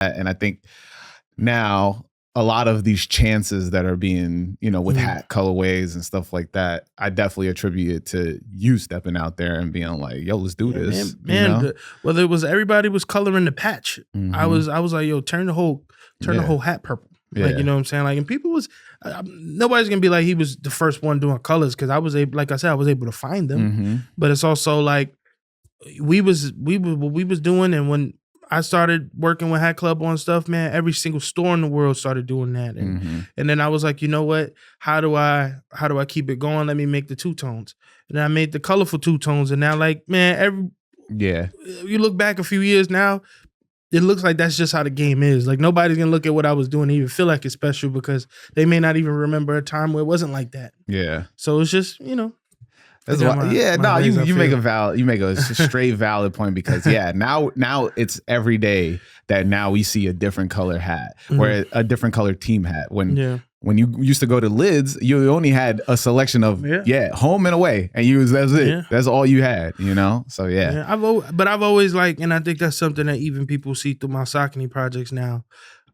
And I think now a lot of these chances that are being, with hat colorways and stuff like that, I definitely attribute it to you stepping out there and being like, yo, let's do this. Man, whether it was everybody was coloring the patch. I was like, yo, turn the whole hat purple. Yeah. Like, you know what I'm saying? Like, and people was, nobody's gonna be like he was the first one doing colors, because I was able, like I said, I was able to find them. But it's also like we was doing, and when I started working with Hat Club on stuff, man, every single store in the world started doing that. And then I was like, you know what? How do I keep it going? Let me make the two tones. And then I made the colorful two tones. And now, like, man, you look back a few years now, it looks like that's just how the game is. Like, nobody's gonna look at what I was doing and even feel like it's special, because they may not even remember a time where it wasn't like that. Yeah. So it's just, That's why, you make a straight valid point, because now it's every day that now we see a different color hat or a different color team hat. When you used to go to Lids, you only had a selection of home and away, and that's it. Yeah. That's all you had, So I've always and I think that's something that even people see through my Saucony projects now.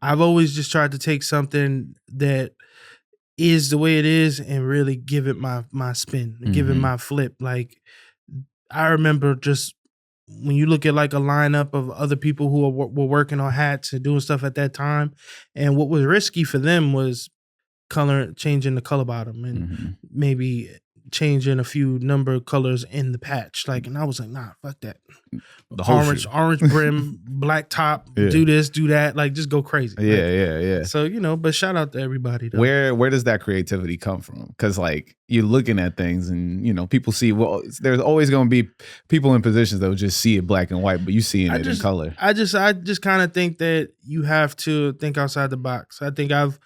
I've always just tried to take something that is the way it is and really give it my spin, give it my flip. Like, I remember just when you look at like a lineup of other people who were working on hats and doing stuff at that time, and what was risky for them was changing the color bottom and maybe changing a few number of colors in the patch. Like, and I was like, nah, fuck that. The orange brim, black top, do this, do that, like just go crazy. Yeah. So, but shout out to everybody though. Where does that creativity come from? Because like you're looking at things and people see, well, there's always going to be people in positions that will just see it black and white, but you seeing it in color. I just kind of think that you have to think outside the box. I think I've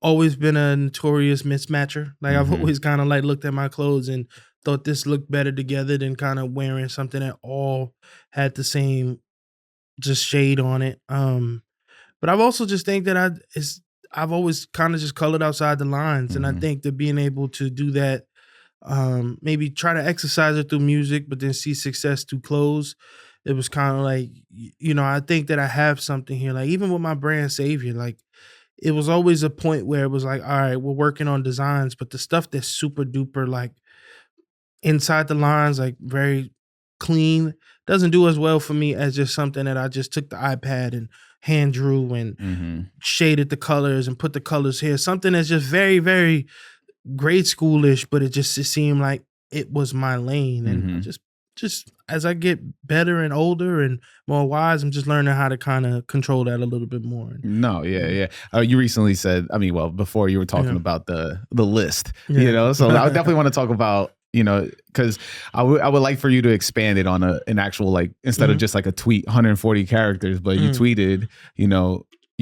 always been a notorious mismatcher. Like I've always kind of like looked at my clothes and thought this looked better together than kind of wearing something that all had the same just shade on it. But I've also just think that I've always kind of just colored outside the lines. And I think that being able to do that, maybe try to exercise it through music, but then see success through clothes. It was kind of like, I think that I have something here. Like even with my brand Savior, like, it was always a point where it was like, all right, we're working on designs, but the stuff that's super duper, like inside the lines, like very clean, doesn't do as well for me as just something that I just took the iPad and hand drew and shaded the colors and put the colors here. Something that's just very, very grade schoolish, but it seemed like it was my lane. And just as I get better and older and more wise, I'm just learning how to kind of control that a little bit more. No, yeah. You recently said, before you were talking about the list, so I definitely want to talk about, because I would like for you to expand it on an actual, like, instead of just like a tweet, 140 characters, but you tweeted, you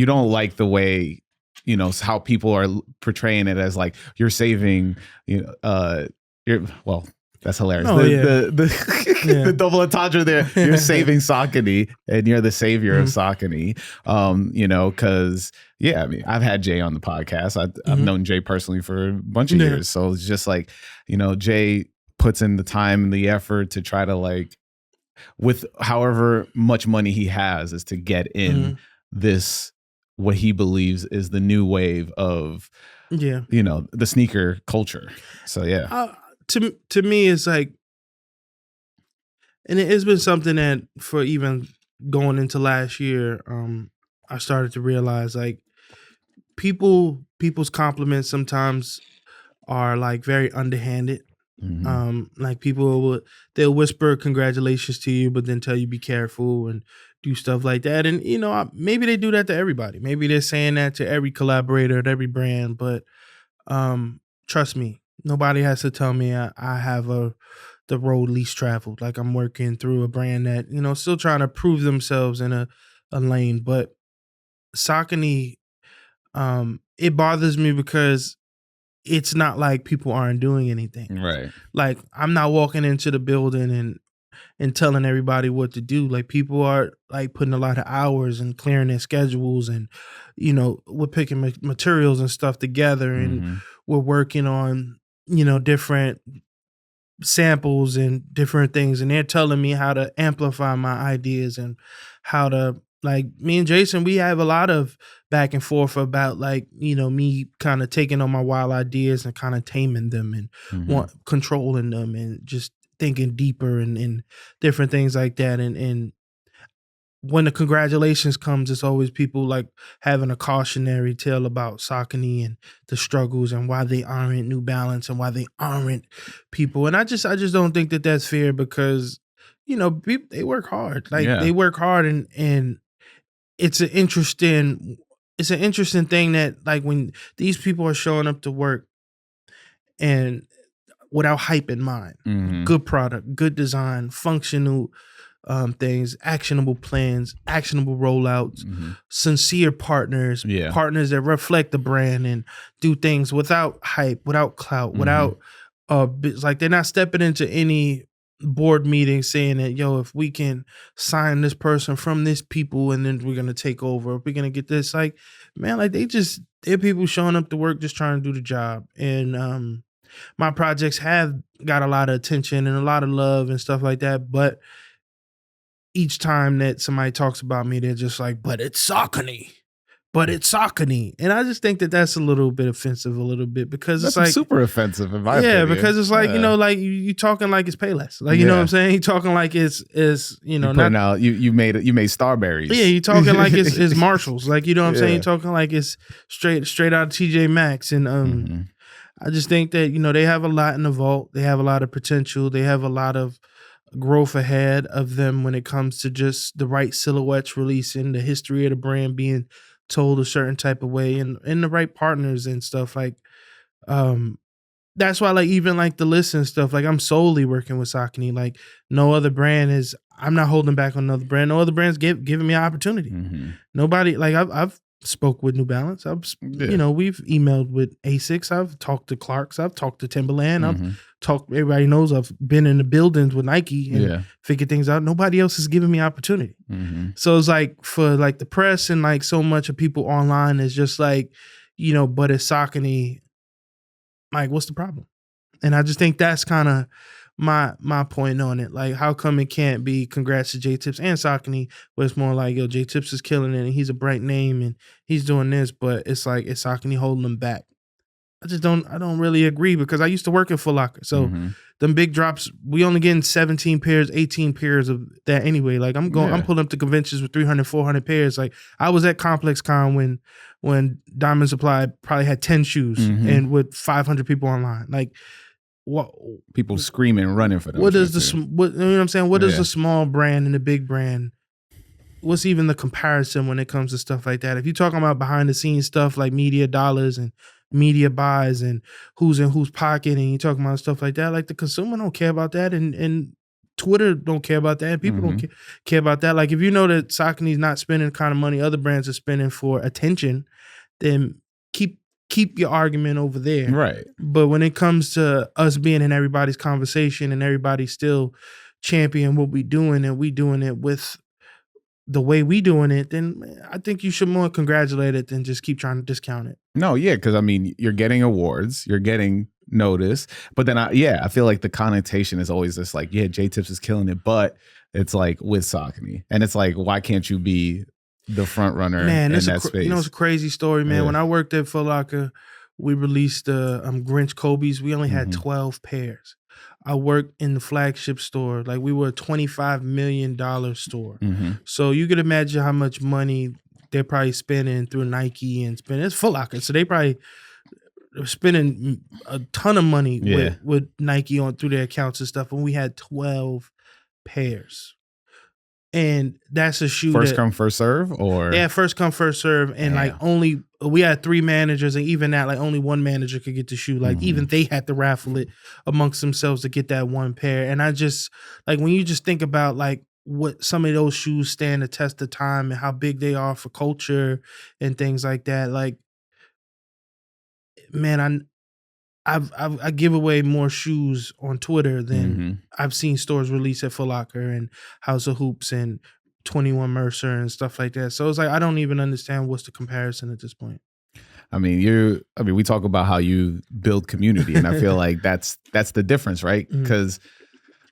don't like the way, how people are portraying it as like you're saving, that's hilarious. The double entendre there. You're saving Saucony and you're the savior of Saucony. Because I've had Jay on the podcast. I've known Jay personally for a bunch of years. So it's just like, Jay puts in the time and the effort to try to, like, with however much money he has, is to get in this, what he believes is the new wave of the sneaker culture. So to me, it's like, and it's been something that for even going into last year, I started to realize, like, people's compliments sometimes are like very underhanded. Like they'll whisper congratulations to you, but then tell you be careful and do stuff like that. And maybe they do that to everybody. Maybe they're saying that to every collaborator at every brand, but trust me, nobody has to tell me I have the road least traveled. Like, I'm working through a brand that, still trying to prove themselves in a lane. But Saucony, it bothers me because it's not like people aren't doing anything. Right. Like, I'm not walking into the building and telling everybody what to do. Like, people are like putting a lot of hours and clearing their schedules, and we're picking materials and stuff together, and we're working on different samples and different things, and they're telling me how to amplify my ideas and how to Like me and Jason, we have a lot of back and forth about like, me kind of taking on my wild ideas and kind of taming them and controlling them and just thinking deeper and different things like that. And when the congratulations comes, it's always people like having a cautionary tale about Saucony and the struggles and why they aren't New Balance and why they aren't people. And I just don't think that that's fair because, people, they work hard. Like they work hard and it's an interesting thing that like when these people are showing up to work and without hype in mind, good product, good design, functional things, actionable plans, actionable rollouts, sincere partners, partners that reflect the brand and do things without hype, without clout, without like they're not stepping into any board meeting saying that, if we can sign this person from this people and then we're gonna take over, we're gonna get this. Like, man, like they're people showing up to work just trying to do the job. And my projects have got a lot of attention and a lot of love and stuff like that, but each time that somebody talks about me, they're just like, but it's Saucony. And I just think that that's a little bit offensive, because that's it's like super offensive in my opinion. Because it's like, like you talking like it's Payless. Like, you know what I'm saying? You talking like it's you made Starberries. Yeah, you talking like it's Marshalls. Like, you know what I'm saying? You talking like it's straight out of TJ Maxx. And I just think that, they have a lot in the vault. They have a lot of potential. They have a lot of growth ahead of them when it comes to just the right silhouettes releasing, the history of the brand being told a certain type of way, and the right partners and stuff. Like that's why, like, even like the list and stuff, like I'm solely working with Saucony. Like no other brand is, I'm not holding back on another brand. No other brand's giving me an opportunity. Nobody, like I've spoke with New Balance. We've emailed with Asics. I've talked to Clarks. I've talked to Timberland. I've talked, everybody knows I've been in the buildings with Nike and figured things out. Nobody else has given me opportunity. So it's like for like the press and like so much of people online is just like, but it's Saucony. Like, what's the problem? And I just think that's kind of my point on it. Like, how come it can't be congrats to J Tips and Saucony, but it's more like, J Tips is killing it and he's a bright name and he's doing this, but it's like, it's Saucony holding him back. I don't really agree because I used to work at Foot Locker. So them big drops, we only getting 17 pairs, 18 pairs of that anyway. Like I'm pulling up to conventions with 300, 400 pairs. Like I was at Complex Con when Diamond Supply probably had 10 shoes and with 500 people online. Like, what people screaming, running for them. What does you know what I'm saying? What does the small brand and the big brand? What's even the comparison when it comes to stuff like that? If you're talking about behind the scenes stuff like media dollars and media buys and who's in whose pocket, and you're talking about stuff like that, like the consumer don't care about that, and Twitter don't care about that. People don't care about that. Like if you know that Saucony's not spending the kind of money other brands are spending for attention, then keep your argument over there. Right. But when it comes to us being in everybody's conversation and everybody still champion what we doing and we doing it with the way we doing it, then I think you should more congratulate it than just keep trying to discount it. No, yeah, because I mean, you're getting awards, you're getting notice, but then I feel like the connotation is always this like, J Tips is killing it, but it's like with Saucony, and it's like, why can't you be the front runner in that space? It's a crazy story, man. Yeah. When I worked at Foot Locker, we released Grinch Kobe's. We only had 12 pairs. I worked in the flagship store. Like we were a $25 million store. So you could imagine how much money they're probably spending through Nike and spending. It's Foot Locker. So they probably spending a ton of money with Nike on through their accounts and stuff. And we had 12 pairs. And that's a shoe first come, first serve, or first come, first serve. And like only we had 3 managers, and even that, like only one manager could get the shoe. Like even they had to raffle it amongst themselves to get that one pair. And I just like when you just think about like what some of those shoes stand the test of time and how big they are for culture and things like that. Like, man, I give away more shoes on Twitter than I've seen stores release at Foot Locker and House of Hoops and 21 Mercer and stuff like that. So it's like I don't even understand what's the comparison at this point. I mean, we talk about how you build community, and I feel like that's the difference, right? Because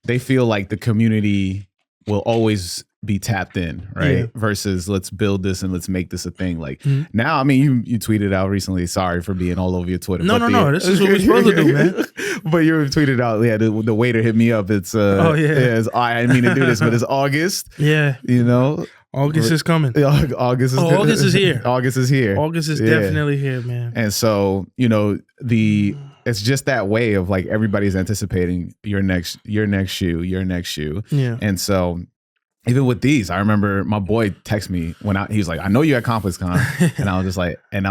they feel like the community will always be tapped in, right? Yeah. Versus let's build this and let's make this a thing. Like now, I mean, you tweeted out recently. Sorry for being all over your Twitter. No. This is what we're supposed to do, man. But you tweeted out, the waiter hit me up. It's I didn't mean to do this, but it's August. Yeah, you know. August is coming. August is August is here. August is here. August is definitely here, man. And so, it's just that way of like everybody's anticipating your next shoe. Yeah. And so even with these, I remember my boy texted me he was like, I know you at ComplexCon. And I was just like, and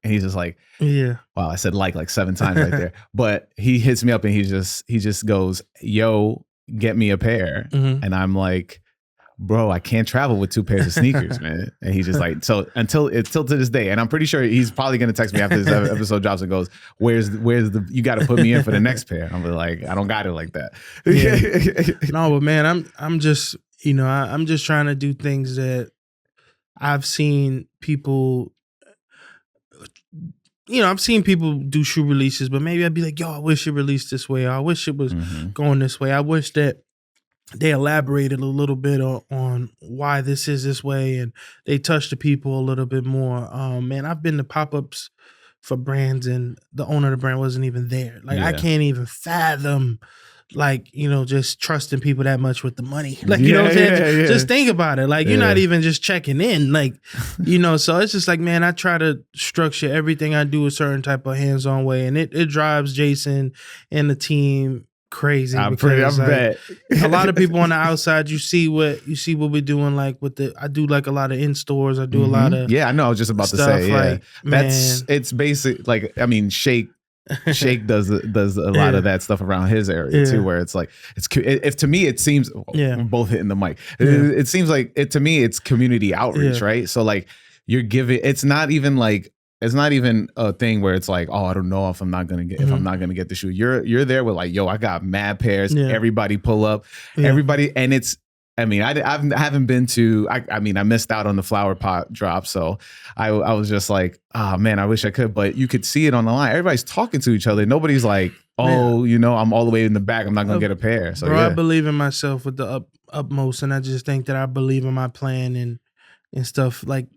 he's just like, yeah. Wow, I said like 7 times right there. But he hits me up and he just goes, yo, get me a pair. And I'm like, bro, I can't travel with 2 pairs of sneakers, man. And he's just like, so until to this day, and I'm pretty sure he's probably gonna text me after this episode drops and goes, where's the you got to put me in for the next pair. I'm like, I don't got it like that. Yeah. No, but man, I'm just, I'm just trying to do things that I've seen people. I've seen people do shoe releases, but maybe I'd be like, yo, I wish it released this way. Or I wish it was going this way. I wish that they elaborated a little bit on why this is this way, and they touched the people a little bit more. Man, I've been to pop-ups for brands and the owner of the brand wasn't even there. Like, I can't even fathom, like, just trusting people that much with the money. Like, you know what I'm saying? Yeah. Just think about it. Like, you're not even just checking in. Like, so it's just like, man, I try to structure everything I do a certain type of hands-on way, and it drives Jason and the team crazy. I bet a lot of people on the outside, you see what we're doing. Like I do like a lot of in stores. I do a lot of I know. I was just about to say, like, it's basic. Like, I mean, Shake does a lot of that stuff around his area too, where it's like if to me it seems we're both hitting the mic. It seems like to me it's community outreach, right? So like you're giving. It's not even a thing where it's like, oh, I don't know if I'm not gonna get the shoe. You're there with like, yo, I got mad pairs. Everybody pull up. Everybody, and it's. I mean, I haven't been to. I mean, I missed out on the flower pot drop, so I was just like, oh man, I wish I could. But you could see it on the line. Everybody's talking to each other. Nobody's like, oh, I'm all the way in the back. I'm not gonna get a pair. So I believe in myself with the utmost, and I just think that I believe in my plan and stuff. Like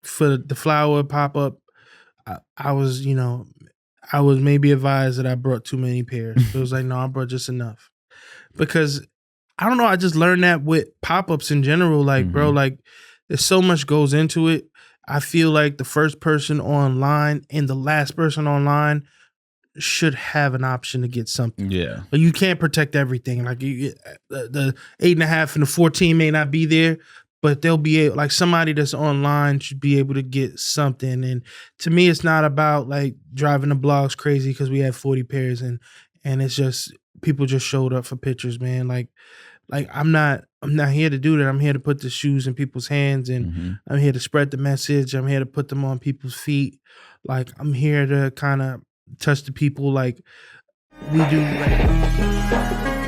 for the flower pop up. I was maybe advised that I brought too many pairs. It was like, no, I brought just enough. Because I don't know, I just learned that with pop-ups in general. Like, bro, like there's so much goes into it. I feel like the first person online and the last person online should have an option to get something. Yeah. But you can't protect everything. Like the 8.5 and the 14 may not be there, but they'll be able, like somebody that's online should be able to get something. And to me, it's not about like driving the blogs crazy because we had 40 pairs and it's just people just showed up for pictures, man. Like I'm not here to do that. I'm here to put the shoes in people's hands, and I'm here to spread the message. I'm here to put them on people's feet. Like I'm here to kind of touch the people like we do. Like,